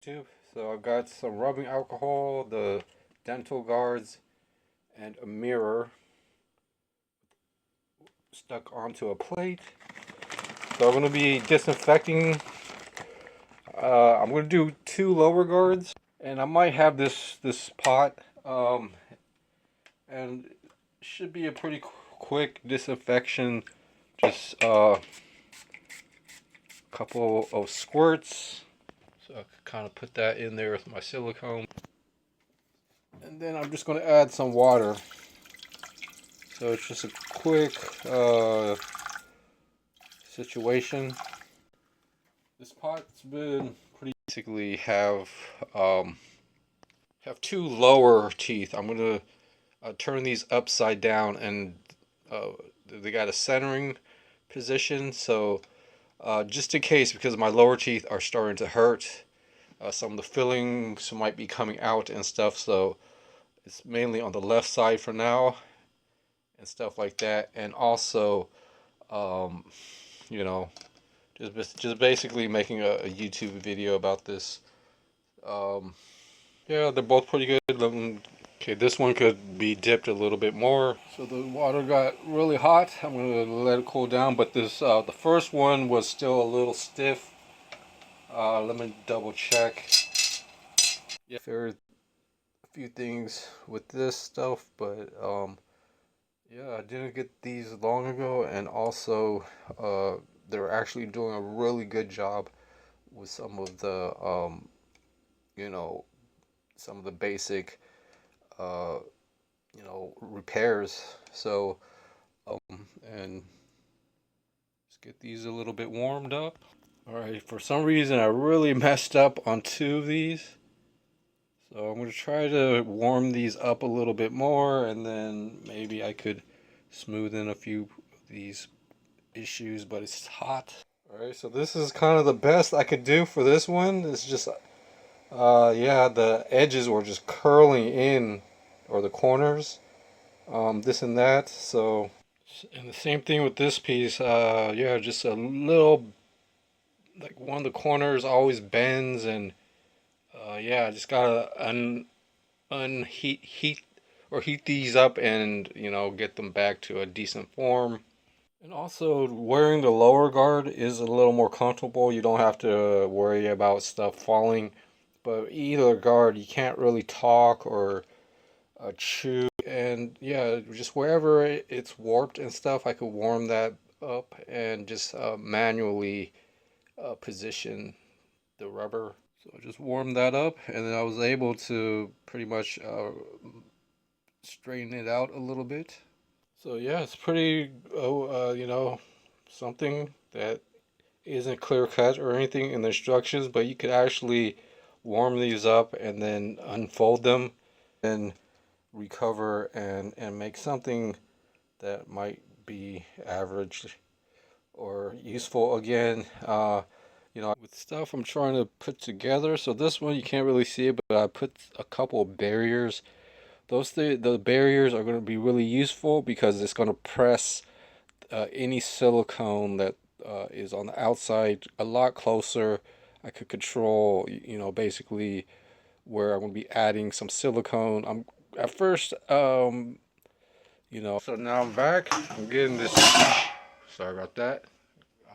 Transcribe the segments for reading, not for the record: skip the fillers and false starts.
Tube. So I've got some rubbing alcohol, the dental guards, and a mirror stuck onto a plate. So I'm going to be disinfecting. I'm going to do 2 lower guards, and I might have this pot, and it should be a pretty quick disinfection. Just a couple of squirts. So I could kind of put that in there with my silicone. And then I'm just going to add some water. So it's just a quick situation. This pot's been pretty basically have 2 lower teeth. I'm going to turn these upside down, and they got a centering position. So just in case, because my lower teeth are starting to hurt, some of the fillings might be coming out and stuff. So it's mainly on the left side for now and stuff like that. And also, you know, just basically making a YouTube video about this. Yeah, they're both pretty good. Okay, this one could be dipped a little bit more. So the water got really hot. I'm gonna let it cool down. But this, the first one was still a little stiff. Let me double check. Yeah, there are a few things with this stuff, but yeah, I didn't get these long ago, and also they're actually doing a really good job with some of the you know, some of the basic uh, repairs. So and let's get these a little bit warmed up. All right, for some reason I really messed up on 2 of these. So I'm going to try to warm these up a little bit more, and then maybe I could smooth in a few of these issues, but it's hot. All right, so this is kind of the best I could do for this one. It's just, yeah, the edges were just curling in, or the corners, this and that. So, and the same thing with this piece. Yeah, just a little, like one of the corners always bends, and yeah, I just gotta unheat heat these up, and get them back to a decent form. And also, wearing the lower guard is a little more comfortable. You don't have to worry about stuff falling. But either guard, you can't really talk or chew. And yeah, just wherever it's warped and stuff, I could warm that up and just manually position the rubber. So I just warmed that up, and then I was able to pretty much straighten it out a little bit. So yeah, it's pretty, something that isn't clear cut or anything in the instructions, but you could actually warm these up and then unfold them and recover and make something that might be average or useful again. With stuff I'm trying to put together. So this one you can't really see it, but I put a couple of barriers. The barriers are going to be really useful because it's going to press any silicone that is on the outside a lot closer. I could control, basically where I'm going to be adding some silicone. I'm at first, So now I'm back. I'm getting this. Sorry about that.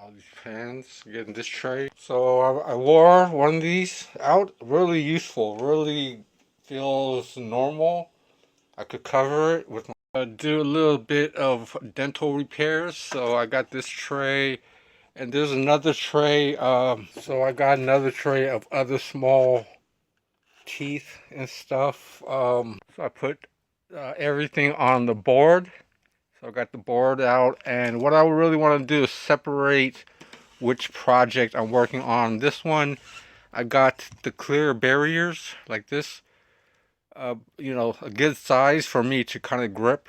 All these pans, getting this tray. So I wore one of these out. Really useful. Really feels normal. I could cover it with do a little bit of dental repairs. So I got this tray, and there's another tray. So I got another tray of other small teeth and stuff. So I put everything on the board. So I got the board out, and what I really want to do is separate which project I'm working on. This one, I got the clear barriers like this. A good size for me to kind of grip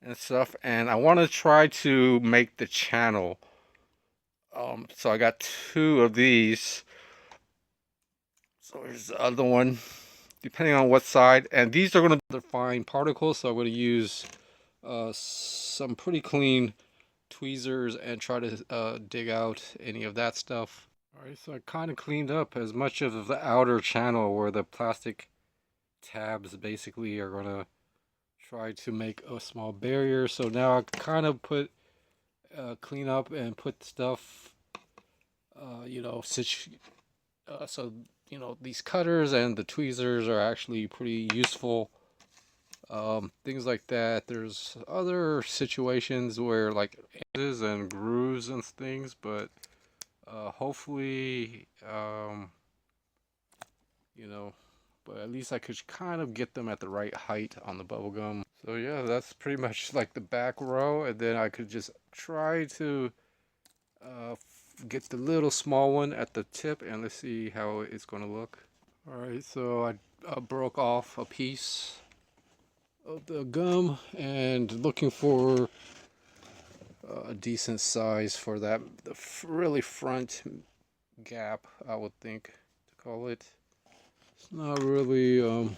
and stuff. And I want to try to make the channel. So I got 2 of these. So here's the other one, depending on what side. And these are going to be fine particles. So I'm going to use some pretty clean tweezers and try to dig out any of that stuff. Alright, so I kind of cleaned up as much of the outer channel where the plastic tabs basically are going to try to make a small barrier. So now I kind of clean up and put stuff, you know, so, you know, these cutters and the tweezers are actually pretty useful. Things like that. There's other situations where like edges and grooves and things, but hopefully, you know, but at least I could kind of get them at the right height on the bubble gum. So yeah, that's pretty much like the back row, and then I could just try to get the little small one at the tip, and let's see how it's going to look. All right, so I broke off a piece of the gum and looking for a decent size for that, the really front gap, I would think to call it. It's not really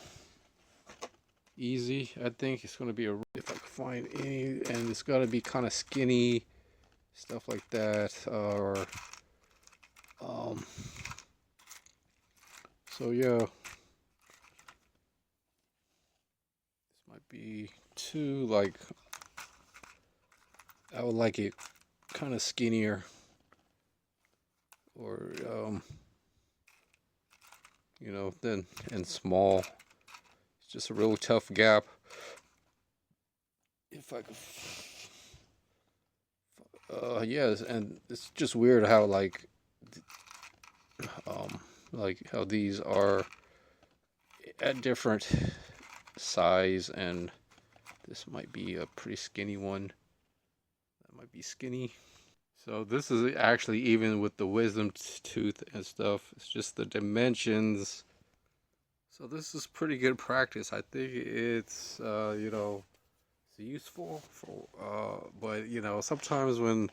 easy. I think it's going to be if I can find any, and it's got to be kind of skinny, stuff like that, or um, so yeah, this might be too like, I would like it kind of skinnier, or you know, then and small. It's just a real tough gap. If I could, yes, and it's just weird how like how these are at different size, and this might be a pretty skinny one. That might be skinny. So this is actually even with the wisdom tooth and stuff. It's just the dimensions. So this is pretty good practice. I think it's you know, it's useful for but you know, sometimes when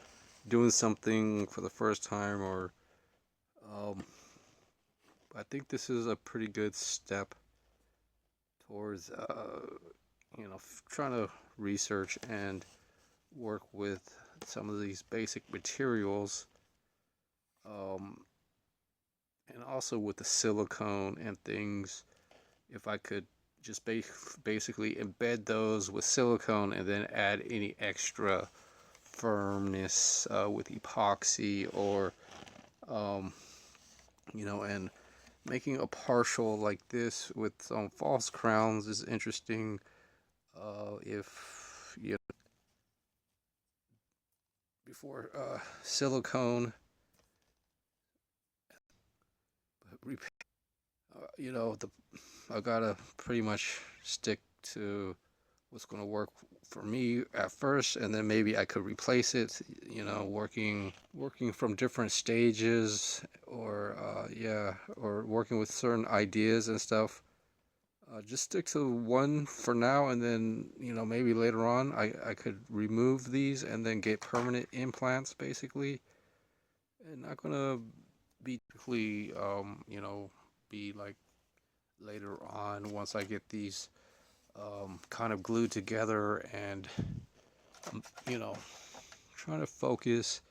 doing something for the first time, or um, I think this is a pretty good step towards you know, trying to research and work with some of these basic materials, um, and also with the silicone and things. If I could just basically embed those with silicone and then add any extra firmness with epoxy, or you know, and making a partial like this with some false crowns is interesting. If you know, before silicone, you know, I gotta pretty much stick to what's gonna work for me at first, and then maybe I could replace it. You know, working from different stages, or yeah, or working with certain ideas and stuff. Just stick to one for now, and then you know, maybe later on I could remove these and then get permanent implants basically. And not gonna be you know, be like later on once I get these kind of glued together, and you know, trying to focus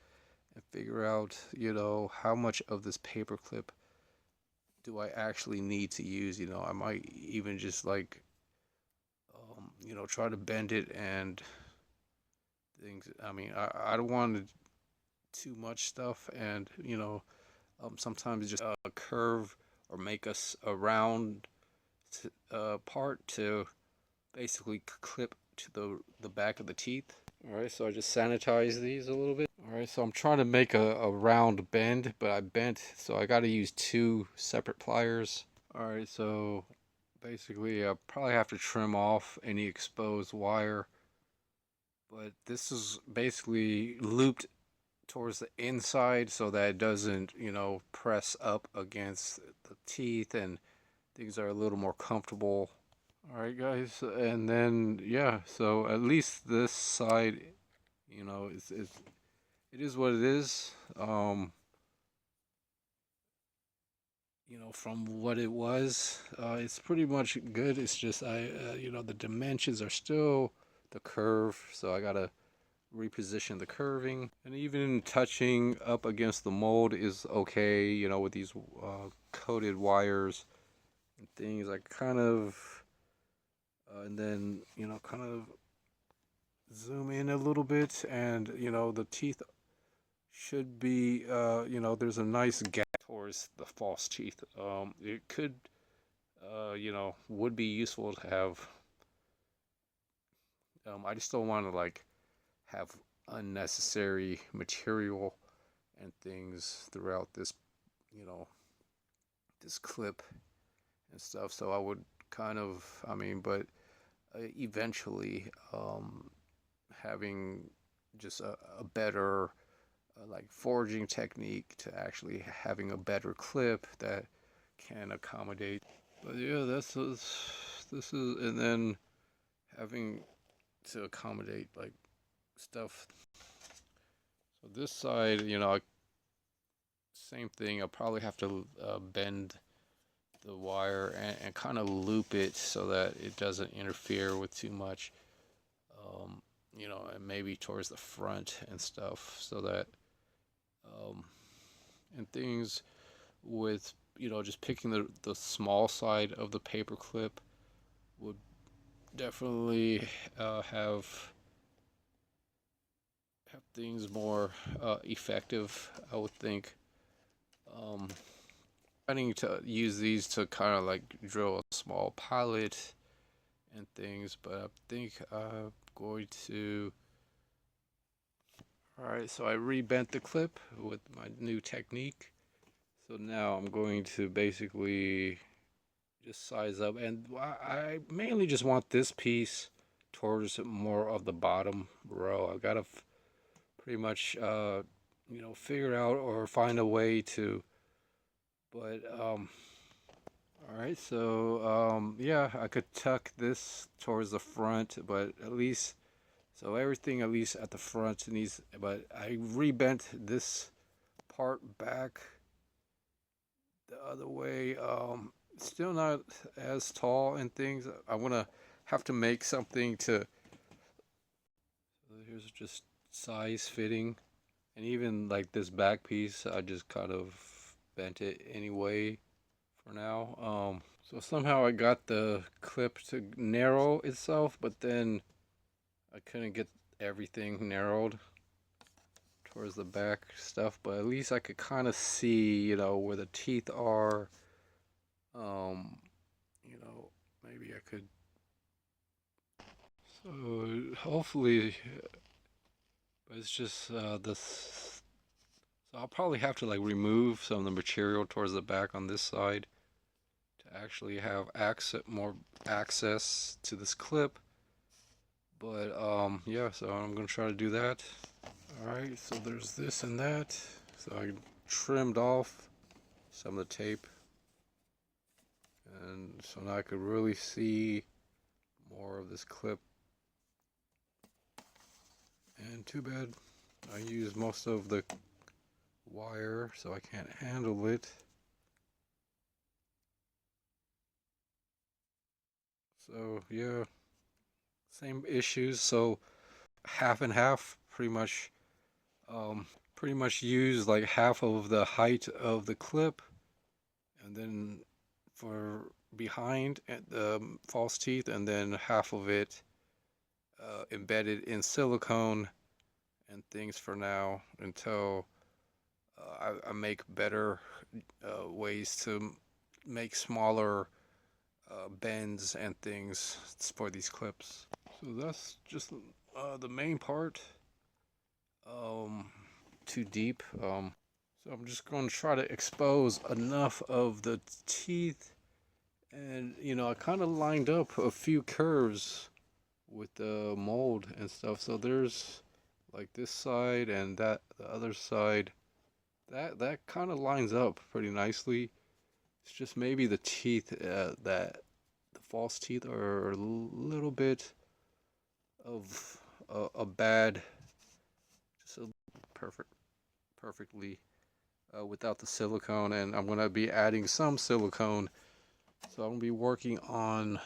and figure out, you know, how much of this paper clip do I actually need to use. You know, I might even just like you know, try to bend it and things. I mean, I don't want too much stuff, and you know, sometimes just a curve or make us a round part to basically clip to the back of the teeth. All right, so I just sanitize these a little bit. All right, so I'm trying to make a round bend, but I bent, so I got to use two separate pliers. All right, so basically I probably have to trim off any exposed wire, but this is basically looped towards the inside so that it doesn't, you know, press up against the teeth, and things are a little more comfortable. All right, guys, and then yeah, so at least this side, you know, it is what it is. You know, from what it was, it's pretty much good. It's just you know, the dimensions are still the curve, so I gotta reposition the curving, and even touching up against the mold is okay, you know, with these coated wires and things. I kind of and then, you know, kind of zoom in a little bit, and you know, the teeth should be you know, there's a nice gap towards the false teeth. It could you know, would be useful to have. I just don't want to like have unnecessary material and things throughout this, you know, this clip and stuff. So I would kind of, I mean, but eventually having just a better like forging technique to actually having a better clip that can accommodate. But yeah, this is, and then having to accommodate like stuff. So this side, you know, same thing. I'll probably have to bend the wire and kind of loop it so that it doesn't interfere with too much. You know, and maybe towards the front and stuff, so that and things with, you know, just picking the small side of the paper clip would definitely have things more effective, I would think. Planning to use these to kind of like drill a small pilot and things, but I think I'm going to. Alright, so I rebent the clip with my new technique. So now I'm going to basically just size up, and I mainly just want this piece towards more of the bottom row. I've got to pretty much, you know, figure out or find a way to, but, alright, so, yeah, I could tuck this towards the front, but at least, so everything at least at the front needs, but I rebent this part back the other way. Still not as tall and things. I want to have to make something to, so here's just size fitting, and even like this back piece, I just kind of bent it anyway for now. So somehow I got the clip to narrow itself, but then I couldn't get everything narrowed towards the back stuff, but at least I could kind of see, you know, where the teeth are. You know, maybe I could. So hopefully, but it's just this. So I'll probably have to like remove some of the material towards the back on this side to actually have more access to this clip. But yeah, so I'm gonna try to do that. All right, so there's this and that. So I trimmed off some of the tape, and so now I could really see more of this clip. And too bad I used most of the wire, so I can't handle it. So yeah, same issues. So half and half, pretty much use like half of the height of the clip, and then for behind the false teeth, and then half of it embedded in silicone and things for now until I make better ways to make smaller bends and things for these clips. So that's just the main part. Too deep. So I'm just going to try to expose enough of the teeth, and you know, I kind of lined up a few curves with the mold and stuff. So there's like this side and that the other side. That kind of lines up pretty nicely. It's just maybe the teeth that the false teeth are a little bit of a bad, just a perfectly without the silicone, and I'm gonna be adding some silicone. So I'm gonna be working on